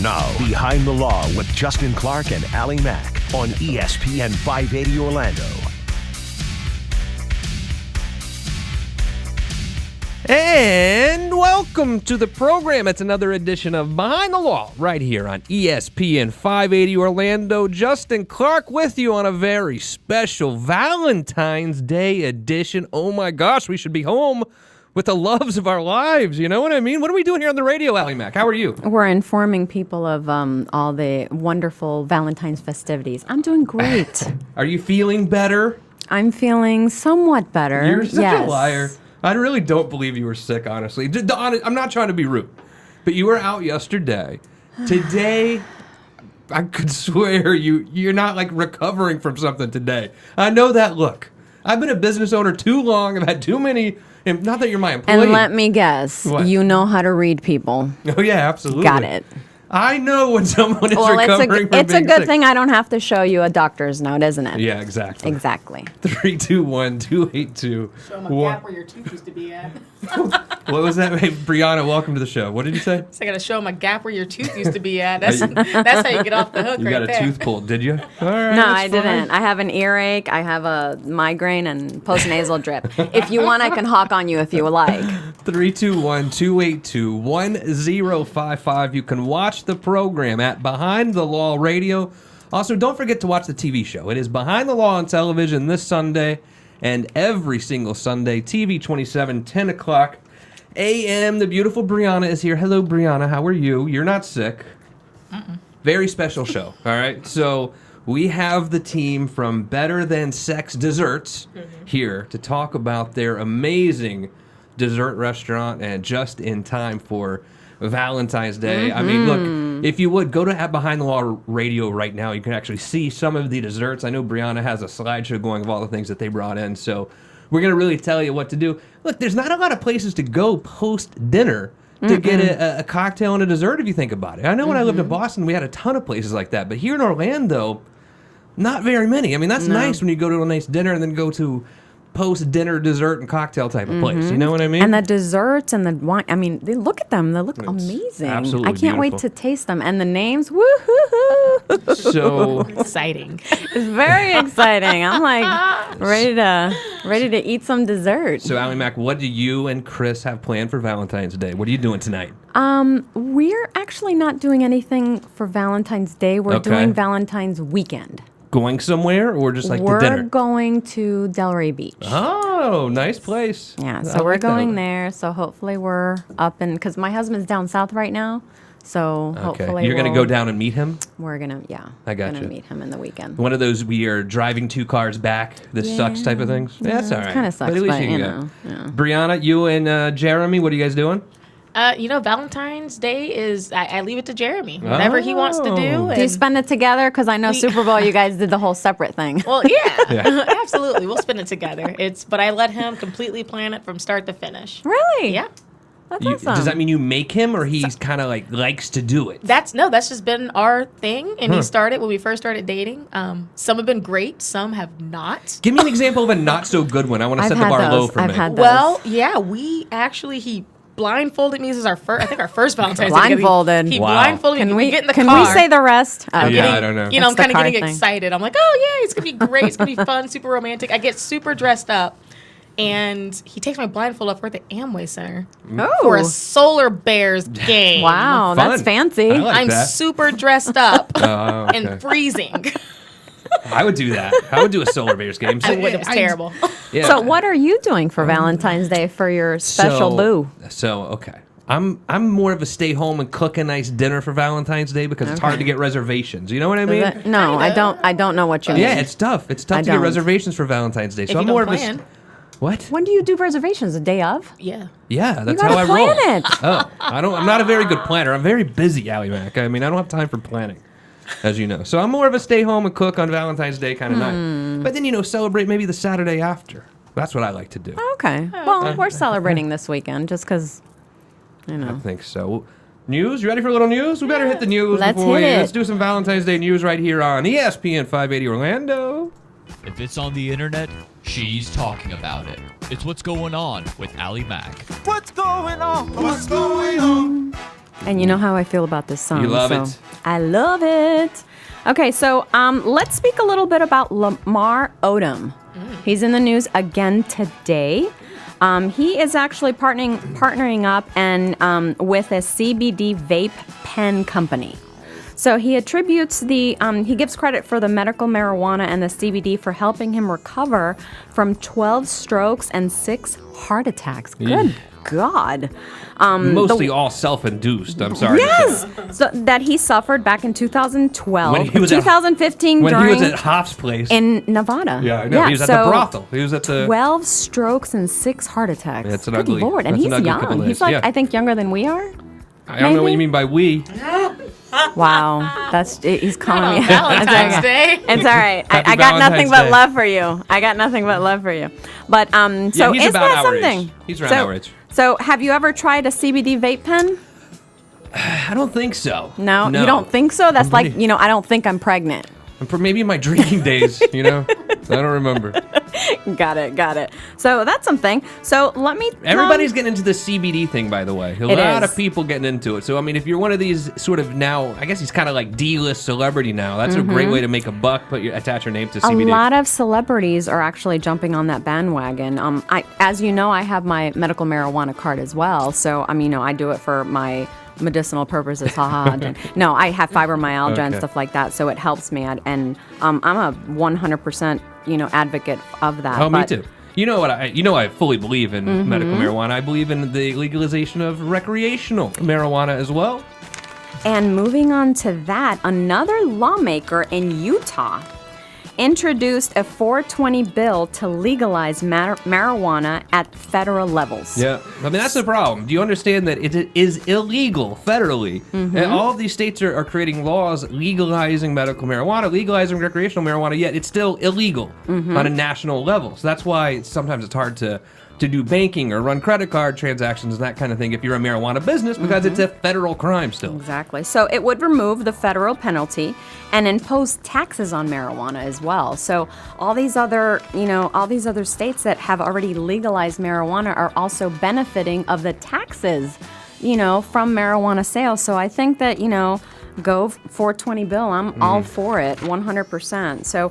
Now, Behind the Law with Justin Clark and Allie Mack on ESPN 580 Orlando. And welcome to the program. It's another edition of Behind the Law right here on ESPN 580 Orlando. Justin Clark with you on a very special Valentine's Day edition. Oh my gosh, we should be home with the loves of our lives. You know what I mean? What are we doing here on the radio, Allie Mack? How are you? We're informing people of all the wonderful Valentine's festivities. I'm doing great. Are you feeling better? I'm feeling somewhat better. You're such yes. a liar. I really don't believe you were sick, honestly. I'm not trying to be rude, but you were out yesterday. Today, I could swear you're not like recovering from something today. I know that look. I've been a business owner too long. I've had too many. Not that you're my employee. And let me guess, What? you know how to read people. Oh yeah, absolutely. Got it. I know when someone is recovering from being sick. It's a good thing I don't have to show you a doctor's note, isn't it? Yeah, exactly. Exactly. 321-282. Show them a gap where your tooth used to be at. What was that? Hey, Brianna, welcome to the show. What did you say? So I got to show them a gap where your tooth used to be at. That's how you get off the hook You right got a there. tooth pulled, did you? All right, No, that's I didn't. fine. I have an earache. I have a migraine and postnasal drip. If you want, I can hawk on you if you would like. 321-282-1055. You can watch the program at Behind the Law Radio. Also, don't forget to watch the TV show. It is Behind the Law on television this Sunday and every single Sunday, TV 27, 10 o'clock a.m. The beautiful Brianna is here. Hello, Brianna. How are you? You're not sick. Very special show, all right? So we have the team from Better Than Sex Desserts here to talk about their amazing dessert restaurant and just in time for Valentine's Day. I mean, look, if you would, go to Behind the Law Radio right now. You can actually see some of the desserts. I know Brianna has a slideshow going of all the things that they brought in, so we're going to really tell you what to do. Look, there's not a lot of places to go post-dinner to get a cocktail and a dessert if you think about it. I know when I lived in Boston, we had a ton of places like that, but here in Orlando, not very many. I mean, that's nice when you go to a nice dinner and then go to post-dinner dessert and cocktail type of place. You know what I mean? And the desserts and the wine, I mean, look at them. They look amazing. absolutely I can't wait beautiful. to taste them. And the names, woo-hoo-hoo. So Exciting. It's very exciting. I'm like ready to eat some dessert. So, Allie Mack, what do you and Chris have planned for Valentine's Day? What are you doing tonight? We're actually not doing anything for Valentine's Day. We're Okay. doing Valentine's weekend. Going somewhere or just like We're the dinner? going to Delray Beach. Oh, nice place. Yeah, I so we're like that going one. there. So hopefully we're up and because my husband's down south right now. So Okay. hopefully You're going to go down and meet him? We're gonna I gotcha. gonna meet him in the weekend. One of those we are driving 2 cars back. This sucks type of things. Yeah, that's all right. Kind of sucks, at least but you you can go. know. Yeah. Brianna, you and Jeremy, what are you guys doing? Valentine's Day is, I leave it to Jeremy. Whatever he wants to do. Oh. Do you and- spend it together? Because I know Super Bowl, you guys did the whole separate thing. Well, yeah, absolutely. We'll spend it together. But I let him completely plan it from start to finish. Really? Yeah. That's awesome. Does that mean you make him or he's kind of like likes to do it? That's just been our thing. And he started when we first started dating. Some have been great. Some have not. Give me an example of a not so good one. I want to I've set the had bar low those. for I've me. had those. Well, yeah, he blindfolded me. This is our first Valentine's Day. Blindfolded. He Wow. blindfolded me. Can We we get in the can car. we say the rest? Yeah, Okay. I don't know. You know, I'm It's the kind of car getting thing. excited. I'm like, oh yeah, it's gonna be great. It's gonna be fun, super romantic. I get super dressed up, and he takes my blindfold off. We're at the Amway Center for a Oh, Solar Bears game. wow, Fun. that's fancy. I like I'm that. super dressed up Oh, okay. and freezing. I would do that. I would do a Solar Bears game. I would. It was terrible. Yeah. So what are you doing for Valentine's Day for your special boo? So okay. I'm more of a stay home and cook a nice dinner for Valentine's Day because it's hard to get reservations. You know what I mean? No, I don't. I don't know what you mean. Yeah, it's tough. It's tough I to get don't. reservations for Valentine's Day. If So you I'm don't more of plan. a what? When do you do reservations? The day of? Yeah. Yeah, that's gotta how I roll. plan it. Oh, I'm not a very good planner. I'm very busy, Allie Mack. I mean, I don't have time for planning, as you know. So I'm more of a stay home and cook on Valentine's Day kind of night. But then celebrate maybe the Saturday after. That's what I like to do. Okay. Well, we're celebrating this weekend just because, you I know. think so. News? You ready for a little news? We better hit the news Let's before hit it. Let's do some Valentine's Day news right here on ESPN 580 Orlando. If it's on the internet, she's talking about it. It's what's going on with Allie Mack. What's going on? What's going on? And you know how I feel about this song. You love it. I love it. Okay, so let's speak a little bit about Lamar Odom. He's in the news again today. He is actually partnering up and with a CBD vape pen company. So he attributes he gives credit for the medical marijuana and the CBD for helping him recover from 12 strokes and 6 heart attacks. Good God. Mostly all self-induced, I'm sorry. Yes! So that he suffered back in 2012. When he was 2015 when during... he was at Hoff's place. In Nevada. Yeah, I know. He was at the brothel. He was at the... 12 strokes and 6 heart attacks. That's an Good ugly... Lord. And that's he's an ugly couple young. days. He's like, Yeah. I think, younger than we are. I don't know what you mean by we. Wow. He's calling me. Valentine's Day. It's all right. Happy I got nothing Valentine's but Day. love for you. I got nothing but love for you. But, so Yeah, he's is about that our age. something? He's around our age. So have you ever tried a CBD vape pen? I don't think so. No? You don't think so? That's I'm like, pretty- I don't think I'm pregnant. For maybe in my drinking days, I don't remember. Got it. So that's something. So let me... Everybody's getting into the CBD thing, by the way. A It lot is. of people getting into it. So, I mean, if you're one of these sort of now, I guess he's kind of like D-list celebrity now. That's a great way to make a buck, attach your name to CBD. A lot of celebrities are actually jumping on that bandwagon. As you know, I have my medical marijuana card as well. So, I do it for my medicinal purposes. No, I have fibromyalgia and stuff like that, so it helps me. And I'm a 100%, advocate of that. Oh, me too. You know what? I fully believe in medical marijuana. I believe in the legalization of recreational marijuana as well. And moving on to that, another lawmaker in Utah introduced a 420 bill to legalize marijuana at federal levels. Yeah, I mean, that's the problem. Do you understand that it is illegal federally? And all of these states are creating laws legalizing medical marijuana, legalizing recreational marijuana, yet it's still illegal on a national level. So that's why sometimes it's hard to do banking or run credit card transactions and that kind of thing if you're a marijuana business because it's a federal crime still. Exactly. So it would remove the federal penalty and impose taxes on marijuana as well. So all these other states that have already legalized marijuana are also benefiting of the taxes, from marijuana sales. So I think that, go 420 bill. I'm all for it, 100%. So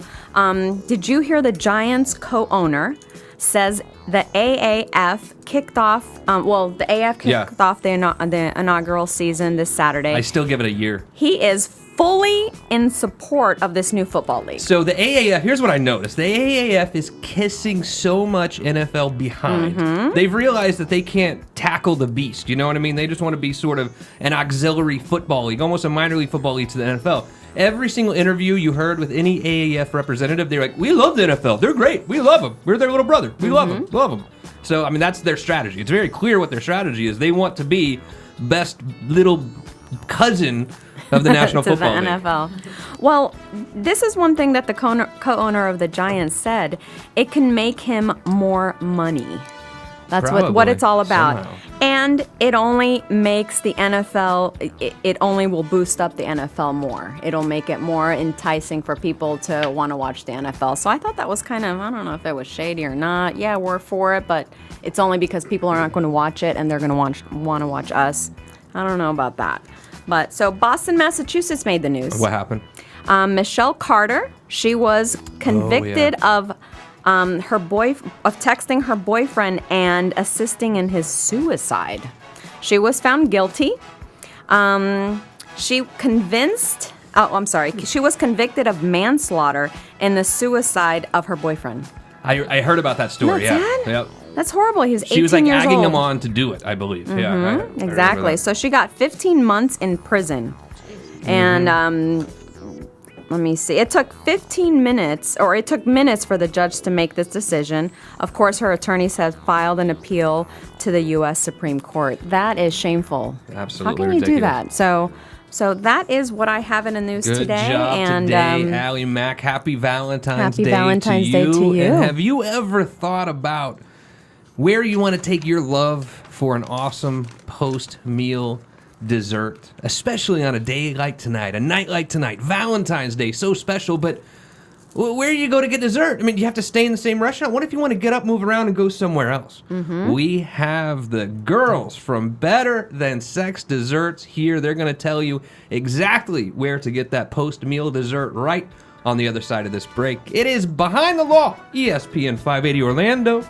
did you hear the Giants co-owner says the AAF kicked off, off the inaugural season this Saturday. I still give it a year. He is fully in support of this new football league. So the AAF, here's what I noticed. The AAF is kissing so much NFL behind. They've realized that they can't tackle the beast. You know what I mean? They just want to be sort of an auxiliary football league, almost a minor league football league to the NFL. Every single interview you heard with any AAF representative, they're like, we love the NFL. They're great. We love them. We're their little brother. We love them. Love them. So, I mean, that's their strategy. It's very clear what their strategy is. They want to be best little cousin of the National to Football the League. NFL. Well, this is one thing that the co-owner of the Giants said. It can make him more money. That's what Probably, it's all about. somehow. And it only makes the NFL, it only will boost up the NFL more. It'll make it more enticing for people to want to watch the NFL. So I thought that was kind of, I don't know if it was shady or not. Yeah, we're for it, but it's only because people are not going to watch it and they're going to want to watch us. I don't know about that. But so Boston, Massachusetts made the news. What happened? Michelle Carter, she was convicted of texting her boyfriend and assisting in his suicide. She was found guilty. She was convicted of manslaughter in the suicide of her boyfriend. I heard about that story. That's Yeah. sad? Yep. That's horrible. He was 18 She was like years egging old. him on to do it, I believe. Yeah, I remember Exactly. that. So she got 15 months in prison. And let me see. It took 15 minutes, or it took minutes for the judge to make this decision. Of course, her attorneys have filed an appeal to the U.S. Supreme Court. That is shameful. Absolutely How can you do ridiculous. that? So that is what I have in the news Good today. job And today, Allie Mack. Happy Valentine's Happy Day Valentine's to you. Day to you. And have you ever thought about where you want to take your love for an awesome post-meal dessert, especially on a day like tonight, a night like tonight, Valentine's Day, so special, but Where do you go to get dessert? I mean, do you have to stay in the same restaurant? What if you want to get up, move around, and go somewhere else? We have the girls from Better Than Sex Desserts here. They're going to tell you exactly where to get that post-meal dessert right on the other side of this break. It is Behind the Law, ESPN 580 Orlando.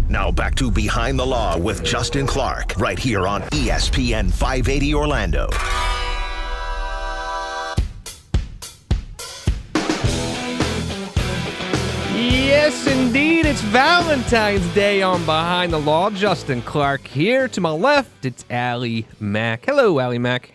Now back to Behind the Law with Justin Clark, right here on ESPN 580 Orlando. Yes, indeed. It's Valentine's Day on Behind the Law. Justin Clark here. To my left, it's Allie Mack. Hello, Allie Mack.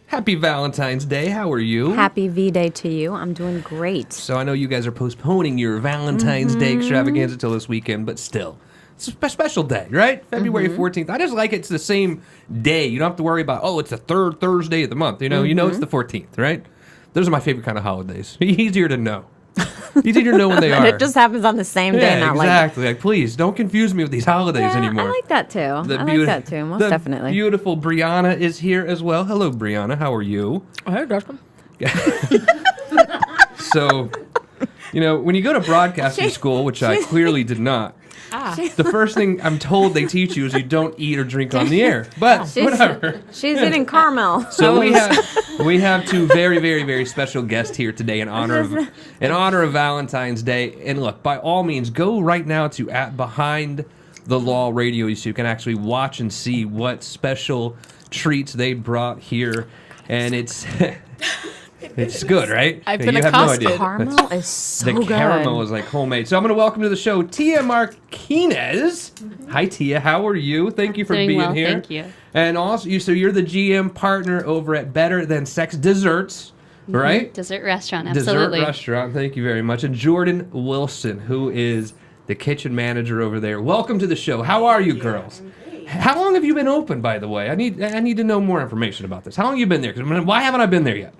Happy Valentine's Day. How are you? Happy V-Day to you. I'm doing great. So I know you guys are postponing your Valentine's Day extravaganza till this weekend, but still, it's a special day, right? February 14th. I just like it's the same day. You don't have to worry about, it's the third Thursday of the month. You know it's the 14th, right? Those are my favorite kind of holidays. Easier to know. Easier to know when they are. It just happens on the same day, not exactly. Like, please, don't confuse me with these holidays anymore. I like that too. I like that too, most definitely. Beautiful Brianna is here as well. Hello, Brianna. How are you? Hey, Justin. So, when you go to broadcasting school, which I clearly did not, the first thing I'm told they teach you is you don't eat or drink on the air. But whatever. She's eating caramel. So we have two very, very, very special guests here today in honor of Valentine's Day. And look, by all means, go right now to Behind the Law Radio so you can actually watch and see what special treats they brought here. And it's it's good, right? I've been you accosted. have no idea. Caramel is so The good. caramel is like homemade. So I'm going to welcome to the show Tia Martinez. Hi, Tia. How are you? Thank you for Doing being well, here. thank you. And also, you're the GM partner over at Better Than Sex Desserts, right? Dessert restaurant, absolutely. Dessert restaurant. Thank you very much. And Jordan Wilson, who is the kitchen manager over there. Welcome to the show. How are you, girls? How long have you been open, by the way? I need to know more information about this. How long have you been there? Because why haven't I been there yet?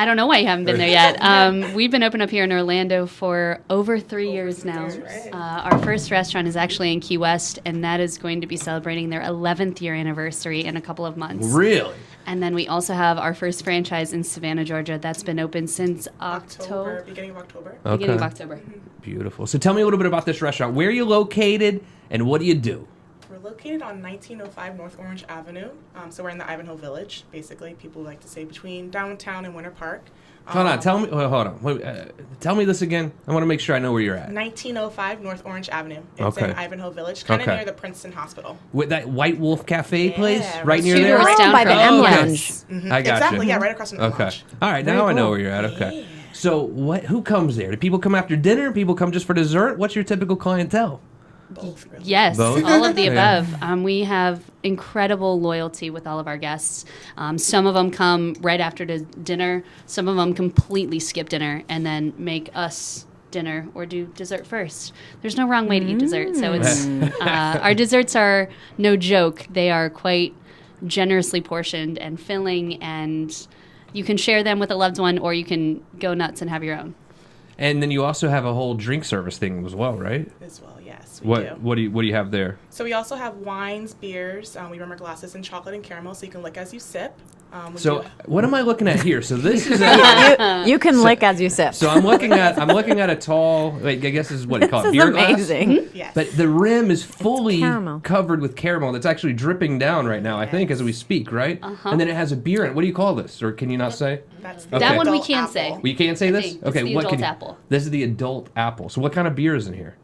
I don't know why you haven't been there yet. We've been open up here in Orlando for over 3 years now. Our first restaurant is actually in Key West, and that is going to be celebrating their 11th year anniversary in a couple of months. Really? And then we also have our first franchise in Savannah, Georgia. That's been open since October. Beginning of October. Okay. Beginning of October. Beautiful. So tell me a little bit about this restaurant. Where are you located, and what do you do? We're located on 1905 North Orange Avenue. So we're in the Ivanhoe Village, basically. People like to say between downtown and Winter Park. Hold on. Tell me. Hold on. Tell me this again. I want to make sure I know where you're at. 1905 North Orange Avenue. It's in Ivanhoe Village, kind of near the Princeton Hospital. With that White Wolf Cafe place, right right near Two there. doors down by the from M us. Lounge. I got Exactly, you. yeah, right across from the Okay. lounge. All right. Now I know where you're at. Okay. So who comes there? Do people come after dinner? People come just for dessert? What's your typical clientele? Both, really. Yes, Both? all of the Yeah. above. We have incredible loyalty with all of our guests. Some of them come right after dinner. Some of them completely skip dinner and then make us dinner or do dessert first. There's no wrong way to eat dessert. So it's our desserts are no joke. They are quite generously portioned and filling, and you can share them with a loved one, or you can go nuts and have your own. And then you also have a whole drink service thing as well, right? As well, yes, we do. What do you have there? So we also have wines, beers. We run our glasses in chocolate and caramel, so you can lick as you sip. So what am I looking at here? So this is You can lick as you sip. so I'm looking at a tall. Wait, I guess this is what you call it, This is beer glass. amazing. Yes. But the rim is fully caramel. covered with caramel. That's actually dripping down right now, I think, as we speak, right? And then it has a beer in it. What do you call this? Or can you not say? That's Okay. That one we adult can apple. say. Well, you can't say I this? think. Okay, It's the what can adult you? apple. This is the adult apple. So what kind of beer is in here?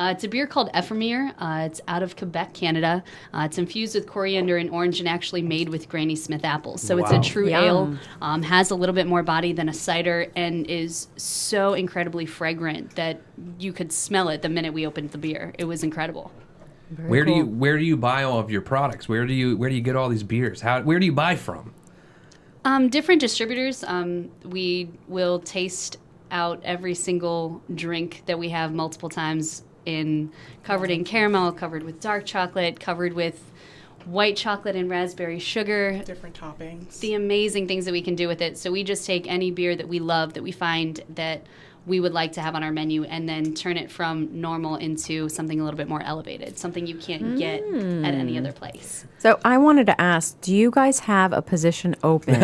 It's a beer called Ephemere. It's out of Quebec, Canada. It's infused with coriander and orange and actually made with Granny Smith apples. So it's a Wow. true ale, has a little bit more body than a cider, and is so incredibly fragrant that you could smell it the minute we opened the beer. It was incredible. Where do you buy all of your products? Where do you get all these beers? Where do you buy from? Different distributors. We will taste out every single drink that we have multiple times covered in caramel, covered with dark chocolate, covered with white chocolate and raspberry sugar. Different toppings. The amazing things that we can do with it. So we just take any beer that we love, that we find that we would like to have on our menu, and then turn it from normal into something a little bit more elevated, something you can't get at any other place. So I wanted to ask, do you guys have a position open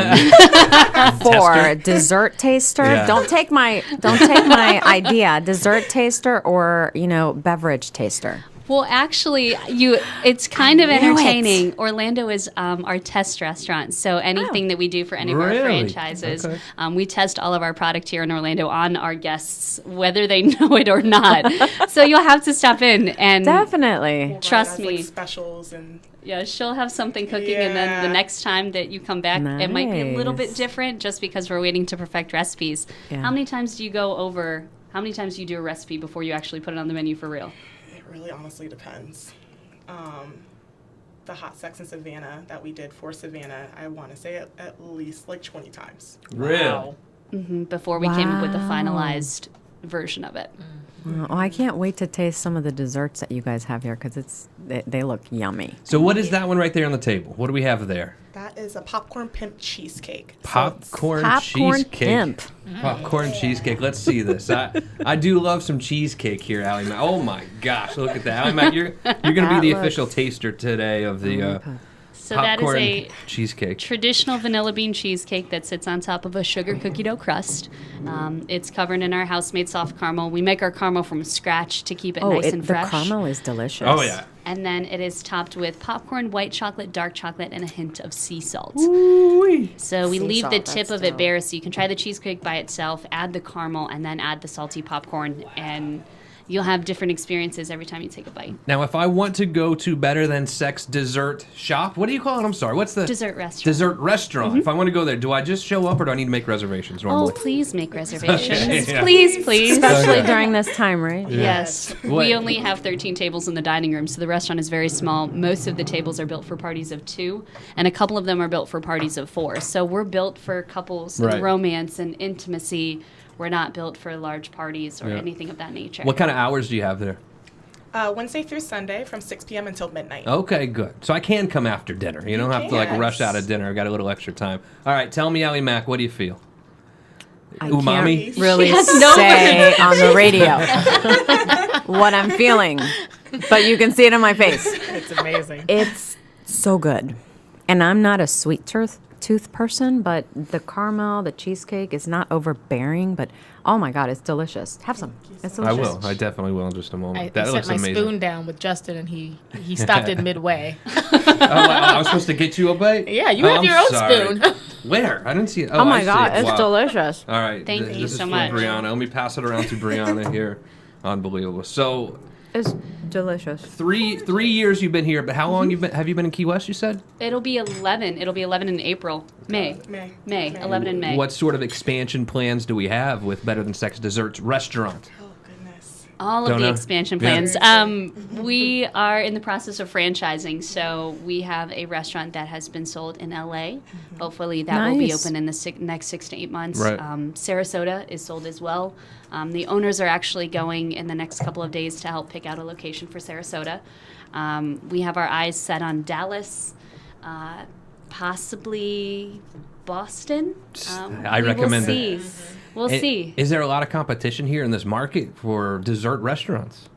for dessert taster? Yeah. Don't take my idea. Dessert taster or, beverage taster. Well, actually, it's kind of knew it. entertaining. Orlando is our test restaurant, so anything that we do for any of our Really? franchises, Okay. we test all of our product here in Orlando on our guests, whether they know it or not. So you'll have to stop in and Definitely. trust Right, me. like specials and Yeah, she'll have something cooking, and then the Yeah. next time that you come back, it might be a little bit Nice. different, just because we're waiting to perfect recipes. Yeah. How many times do you do a recipe before you actually put it on the menu for real? it really honestly depends. The hot sex in Savannah that we did for Savannah, I want to say at least like 20 times. Really? Before we came up with the Wow. finalized version of it. Oh, I can't wait to taste some of the desserts that you guys have here because they look yummy. So what is that one right there on the table? What do we have there? That is a popcorn pimp cheesecake. So it's- Popcorn Popcorn cheesecake. pimp. Popcorn cheesecake. Let's see this. I do love some cheesecake here, Allie Mac. Oh my gosh, look at that. Allie Mac, you're gonna be the That official looks- taster today of the So that is popcorn a cheesecake. traditional vanilla bean cheesecake that sits on top of a sugar cookie dough crust. It's covered in our house-made soft caramel. We make our caramel from scratch to keep it nice and the fresh. caramel is delicious. Oh yeah. And then it is topped with popcorn, white chocolate, dark chocolate, and a hint of sea salt. So we Sea leave the salt, tip that's of it dope. bare, so you can try the cheesecake by itself, add the caramel, and then add the salty popcorn, and you'll have different experiences every time you take a bite. Now, if I want to go to Better Than Sex Dessert Shop, what do you call it? I'm sorry. What's the Dessert restaurant. Dessert restaurant. If I want to go there, do I just show up or do I need to make reservations Oh, normally? please make reservations. Yeah. Please, please. Especially Okay. during this time, right? Yes. What- We only have 13 tables in the dining room, so the restaurant is very small. Most of the tables are built for parties of 2, and a couple of them are built for parties of 4. So we're built for couples Right. and romance and intimacy. We're not built for large parties or Yeah. anything of that nature. What kind of hours do you have there? Wednesday through Sunday from 6 p.m. until midnight. Okay, good. So I can come after dinner. You don't have to like can. rush out of dinner. I got a little extra time. All right, tell me, Allie Mac, what do you feel? I Umami? can't really has no say on the radio what I'm feeling, but you can see it in my face. It's amazing. It's so good. And I'm not a sweet tooth person, but the caramel, the cheesecake is not overbearing, but oh my God, it's delicious. Have some. It's I delicious. will. I definitely will in just a moment. I That set looks my amazing. spoon down with Justin, and he stopped it midway. I was supposed to get you a bite? Yeah, you Oh, have I'm your own sorry. spoon. Where? I didn't see it. Oh my I see God, it. it's Wow. delicious. All right. Thank this you is so from much. Brianna. Let me pass it around to Brianna here. Unbelievable. So It's delicious. three years you've been here, but how long have you been in Key West, you said? It'll be 11. It'll be 11 in April. May. 11 in May. What sort of expansion plans do we have with Better Than Sex Desserts restaurant? Oh goodness. All Don't of the know. expansion Yeah. plans. We are in the process of franchising, so we have a restaurant that has been sold in LA. Hopefully, that will be Nice. open in the next 6 to 8 months. Right. Sarasota is sold as well. The owners are actually going in the next couple of days to help pick out a location for Sarasota. We have our eyes set on Dallas, possibly Boston. I recommend we'll it. see. We'll see. Is there a lot of competition here in this market for dessert restaurants?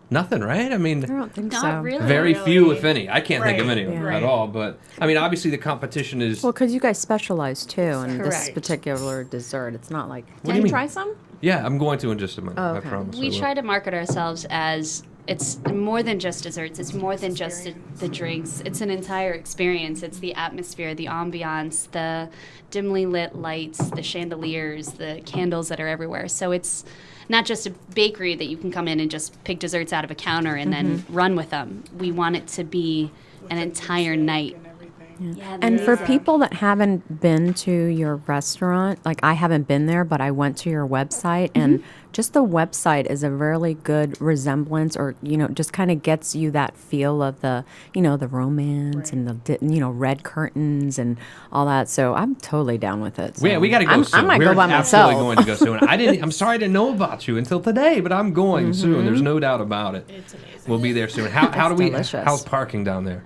Nothing, right? I mean, I don't think Not so. really. very Really. few, if any. I can't think of Right. any Yeah. at all. But I mean, obviously the competition is. Well, because you guys specialize too in this Correct. particular dessert. It's not like. do Can you you mean? try some? Yeah, I'm going to in just a minute. Oh, I okay. promise. We I will. try to market ourselves as it's more than just desserts. It's more than just the drinks. It's an entire experience. It's the atmosphere, the ambiance, the dimly lit lights, the chandeliers, the candles that are everywhere. So it's not just a bakery that you can come in and just pick desserts out of a counter and then run with them. We want it to be an entire night. And everything. Yeah, And for Yeah. people that haven't been to your restaurant, like I haven't been there, but I went to your website, and just the website is a really good resemblance, or just kind of gets you that feel of the the romance and the red curtains and all that. So I'm totally down with it. So Yeah, we got to go I soon. might We're go by absolutely myself. going to go soon. I'm sorry I didn't know about you until today, but I'm going soon. There's no doubt about it. It's amazing. We'll be there soon. How do we? delicious. How's parking down there?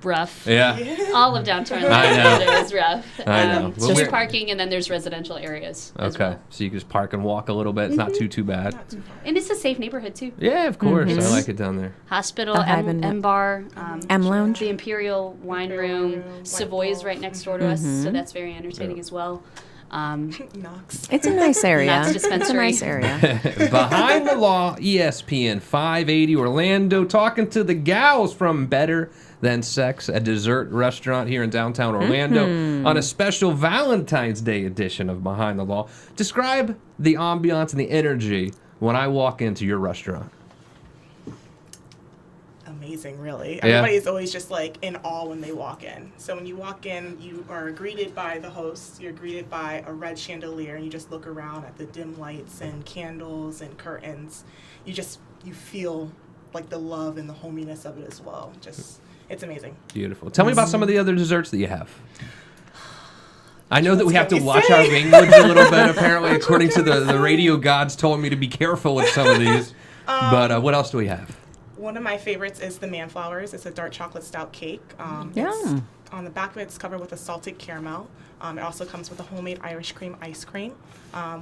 Rough. Yeah. All of downtown I know. Atlanta is rough. I know. Well, Street we're- parking, and then there's residential areas. as Okay, well. so you can just park and walk a little bit. It's not too bad. Not too far. And it's a safe neighborhood too. Yeah, of course. I like it down there. Hospital, I haven't- M Bar, M Lounge. the Imperial Wine Room, Room, Savoy is White right next door to us, so that's very entertaining as well. Knox. It's a nice area. Knox It's a Dispensary. nice area. Behind the Law, ESPN 580 Orlando, talking to the gals from Better Than Sex, a dessert restaurant here in downtown Orlando, on a special Valentine's Day edition of Behind the Law. Describe the ambiance and the energy when I walk into your restaurant. Amazing, really. Yeah. Everybody's always just like in awe when they walk in. So when you walk in, you are greeted by the host. You're greeted by a red chandelier, and you just look around at the dim lights and candles and curtains. You feel like the love and the hominess of it as well. It's amazing. Beautiful. Tell me about some of the other desserts that you have. I know that we have to What can you watch say? our language a little bit, apparently, according to the radio gods told me to be careful with some of these. But what else do we have? One of my favorites is the Manflowers. It's a dark chocolate stout cake. Yum. It's, on the back of it, it's covered with a salted caramel. It also comes with a homemade Irish cream ice cream.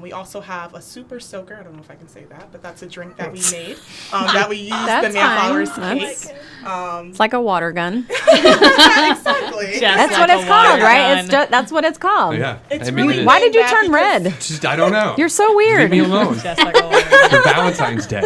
We also have a super soaker. I don't know if I can say that, but that's a drink that we made that we use That's the Manflowers fine. cake. It's like a water gun. Exactly. That's like what a it's called, water right? gun. It's just that's what it's called. Yeah. It's I mean, really it- Why did you that turn because- red? Just, I don't know. You're so weird. Leave me alone. Just like a water. For Valentine's Day.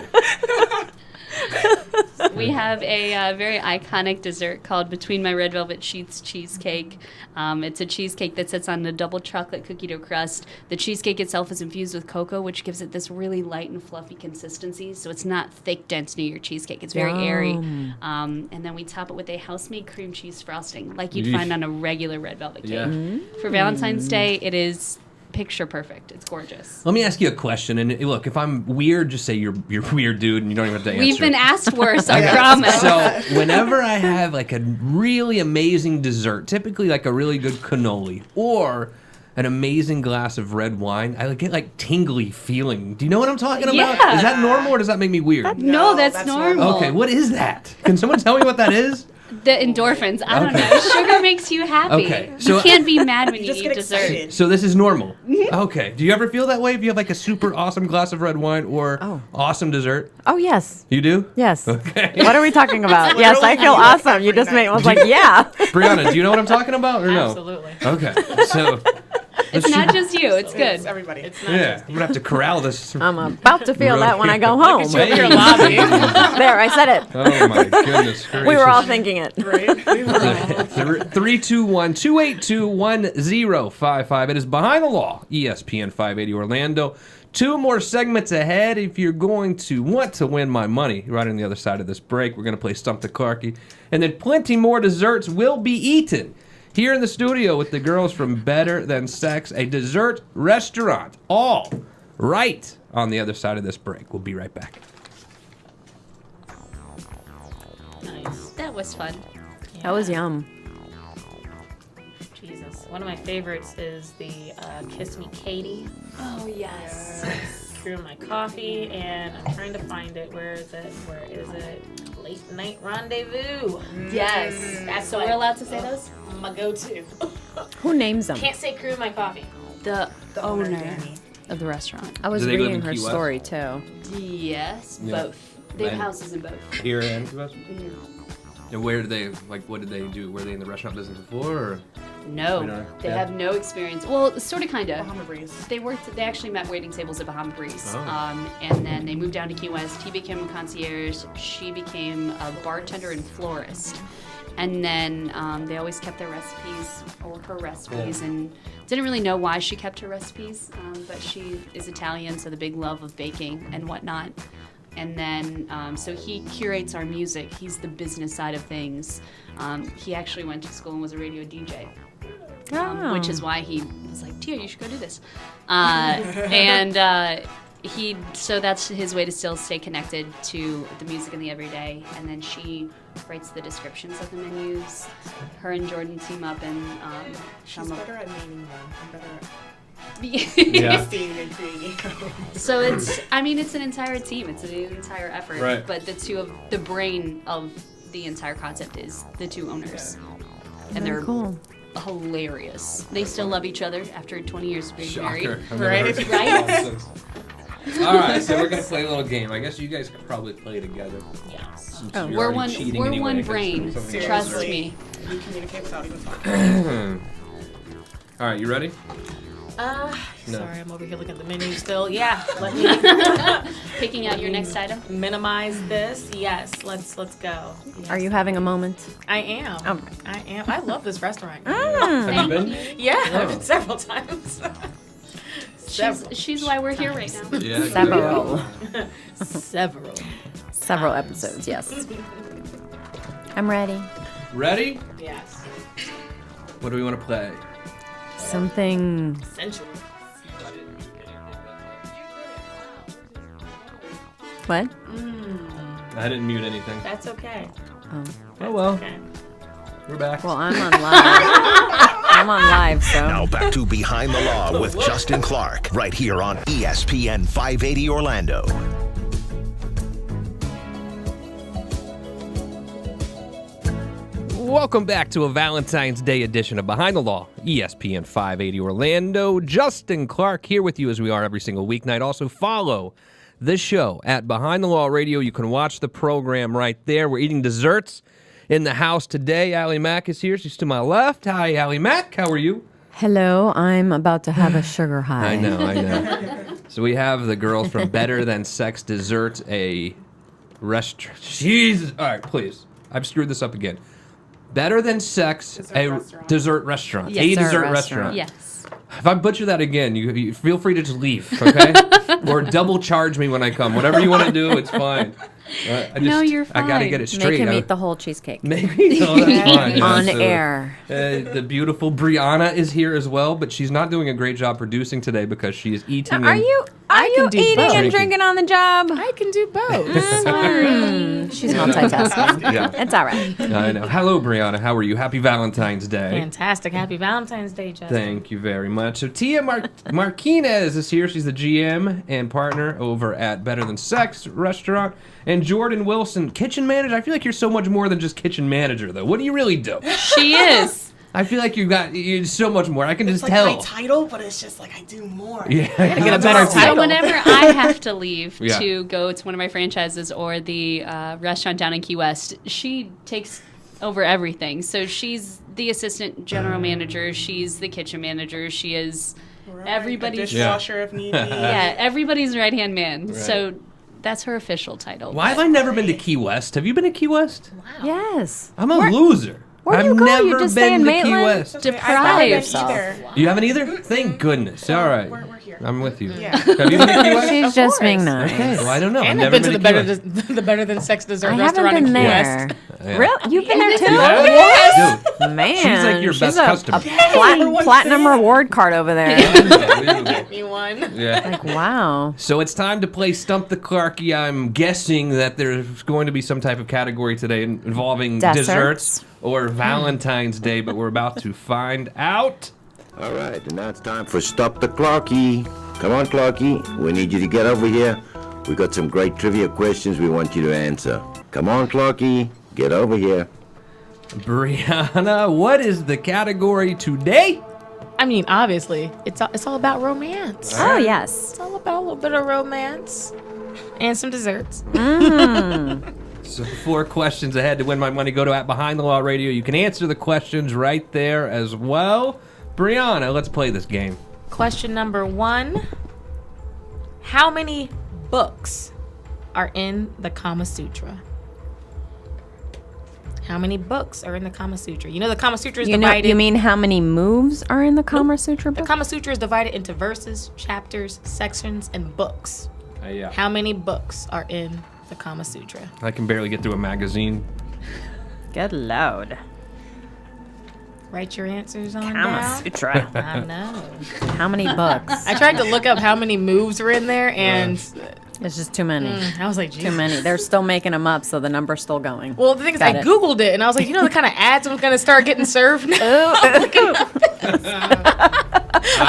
We have a very iconic dessert called Between My Red Velvet Sheets cheesecake. It's a cheesecake that sits on a double chocolate cookie dough crust. The cheesecake itself is infused with cocoa, which gives it this really light and fluffy consistency. So it's not thick, dense New York cheesecake. It's very airy. And then we top it with a house-made cream cheese frosting, like you'd Yeesh. find on a regular red velvet cake. Yeah. For Valentine's Day, it is picture perfect. It's gorgeous. Let me ask you a question. And look, if I'm weird, just say you're weird, dude, and you don't even have to answer. We've been asked worse, I Okay. promise. So whenever I have like a really amazing dessert, typically like a really good cannoli or an amazing glass of red wine, I get like tingly feeling. Do you know what I'm talking about? Yeah. Is that normal or does that make me weird? No, No, that's that's normal. Okay, what is that? Can someone tell me what that is? The endorphins. I don't know. Sugar makes you happy. Okay, You so- can't be mad when you just eat get dessert. excited. So this is normal. Okay. Do you ever feel that way if you have like a super awesome glass of red wine or awesome dessert? Oh, yes. You do? Yes. Okay. What are we talking about? Yes, I feel Literally awesome. You just made. I was like, yeah. Brianna, do you know what I'm talking about or no? Absolutely. Okay. So It's not just you. It's good. It's everybody. It's not yeah, just I'm gonna have to corral this. I'm about to feel that when I go home. Look at you over here lobbying. There, I said it. Oh my goodness gracious. We were all thinking it. Right? 321-282-1055. It is Behind the Law, ESPN 580 Orlando. 2 more segments ahead if you're going to want to win my money. Right on the other side of this break, we're going to play Stump the Clarky. And then plenty more desserts will be eaten here in the studio with the girls from Better Than Sex, a dessert restaurant. All right on the other side of this break. We'll be right back. Nice. That was fun. That was yum. Jesus. One of my favorites is the Kiss Me Katie. Oh, yes. Crew my coffee, and I'm trying to find it. Where is it? Where is it? Late Night Rendezvous. Yes. That's So like we're allowed to say those? my go-to. Who names them? Can't say Crew my coffee. The owner, owner Danny. of the restaurant. I was Do they live reading in her Key West? story too. Yes, Yeah. both. They have And- houses in both. Here and And where did they, like, what did they do? Were they in the restaurant business before, or? No, We don't- they yeah. have no experience. Well, sort of, kind of. Bahama Breeze. They actually met waiting tables at Bahama Breeze. Oh. And then they moved down to Key West. He became a concierge. She became a bartender and florist. And then they always kept their recipes, or her recipes, and didn't really know why she kept her recipes. But she is Italian, so the big love of baking and whatnot. And then, so he curates our music. He's the business side of things. He actually went to school and was a radio DJ. Which is why he was like, Tia, you should go do this. So that's his way to still stay connected to the music in the everyday. And then she writes the descriptions of the menus. Her and Jordan team up and She's better at naming them. I'm better at Yeah. tasting and creating. So it's an entire team. It's an entire effort. Right. But the brain of the entire concept is the two owners. And Very they're cool. hilarious. They still love each other after 20 years of being Shocker. married. I've never Right? heard that Right? nonsense. All right, so we're gonna play a little game. I guess you guys could probably play together. Since you're We're already cheating we're anyway, one 'cause brain. something else Trust is right. me. We communicate without even talking. All right, you ready? No. Sorry, I'm over here looking at the menu still. Yeah, let me Picking out your next item. minimize this. Yes, let's go. Yes. Are you having a moment? I am. Oh. I am. I love this restaurant. Have you been? Yeah, Oh. I've been several times. She's why we're here right now. Yeah. Several. Several. Episodes, yes. I'm ready. Ready? Yes. What do we want to play? Something. Sensual. What? I didn't mute anything. That's okay. Oh well, Okay. we're back. Well, I'm on live. I'm on live, so. Now back to Behind the Law with Justin Clark, right here on ESPN 580 Orlando. Welcome back to a Valentine's Day edition of Behind the Law, ESPN 580 Orlando. Justin Clark here with you as we are every single weeknight. Also follow this show at Behind the Law Radio. You can watch the program right there. We're eating desserts in the house today. Allie Mack is here. She's to my left. Hi, Allie Mack. How are you? Hello, I'm about to have a sugar high. I know. So we have the girls from Better Than Sex Dessert, a restaurant. Jesus. All right, please. I've screwed this up again. Better Than Sex, dessert restaurant. Yes. A Dessert dessert restaurant. restaurant. Yes. If I butcher that again, you feel free to just leave, okay? Or double charge me when I come. Whatever you want to do, it's fine. No, you're I gotta fine. get it straight. Make him eat the whole cheesecake. Maybe. No, that's fine. Yeah, On so, air. The beautiful Brianna is here as well, but she's not doing a great job producing today because she is eating. Are you Are you do eating both. and drinking on the job? I can do both. Sorry. She's multitasking. Yeah. It's all right. I know. Hello, Brianna. How are you? Happy Valentine's Day. Fantastic. Happy Valentine's Day, Justin. Thank you very much. So Tia Marquinez is here. She's the GM and partner over at Better Than Sex restaurant. And Jordan Wilson, kitchen manager. I feel like you're so much more than just kitchen manager, though. What do you really do? She is. I feel like you're so much more. I can It's just like tell. my title, but it's just like I do more. Yeah, get a that's better our title. So whenever I have to leave Yeah. to go to one of my franchises or the restaurant down in Key West, she takes over everything. So she's the assistant general manager. She's the kitchen manager. She is Right. everybody's A dishwasher if need be. yeah, everybody's right hand man. So that's her official title. Why have I never been to Key West? Have you been to Key West? Yes. I'm a loser. Where'd I've you go? never You just stay been in to Key Maitland? West. Okay, Deprive I've not been yourself. either. You haven't either? Thank goodness. All right. We're here. I'm with you. Yeah. Have you been to Key West? She's just being nice. Okay, well, I don't know. And I've I've never been to Key the West. the Better Than Sex dessert I restaurant haven't in been Key there. West. Yeah. Really? You've been there too? Yeah? Dude, Man, she's like your best a customer. platinum reward card over there. Unbelievable. Me one. Yeah. Like, wow. So it's time to play Stump the Clarky. I'm guessing that there's going to be some type of category today involving Desserts. desserts or Valentine's Day, but we're about to find out. All right, and now it's time for Stop the Clarky. Come on, Clarky. We need you to get over here. We got some great trivia questions we want you to answer. Come on, Clarky. Get over here. Brianna, what is the category today? I mean, obviously, it's all about romance. Oh, yes. It's all about a little bit of romance and some desserts. So 4 questions ahead to win my money. Go to @Behind the Law Radio. You can answer the questions right there as well. Brianna, let's play this game. Question number 1. How many books are in the Kama Sutra? How many books are in the Kama Sutra? You know the Kama Sutra is divided. You mean how many moves are in the Kama Sutra The book? Kama Sutra is divided into verses, chapters, sections, and books. Yeah. How many books are in the Kama Sutra? I can barely get through a magazine. Good Lord. Write your answers on Kama down. Sutra. I know. How many books? I tried to look up how many moves were in there, and It's just too many. I was like, Too Jesus. many. They're still making them up, so the number's still going. Well, the thing is, Got I it. Googled it, and I was like, you know the kind of ads I'm going to start getting served now? I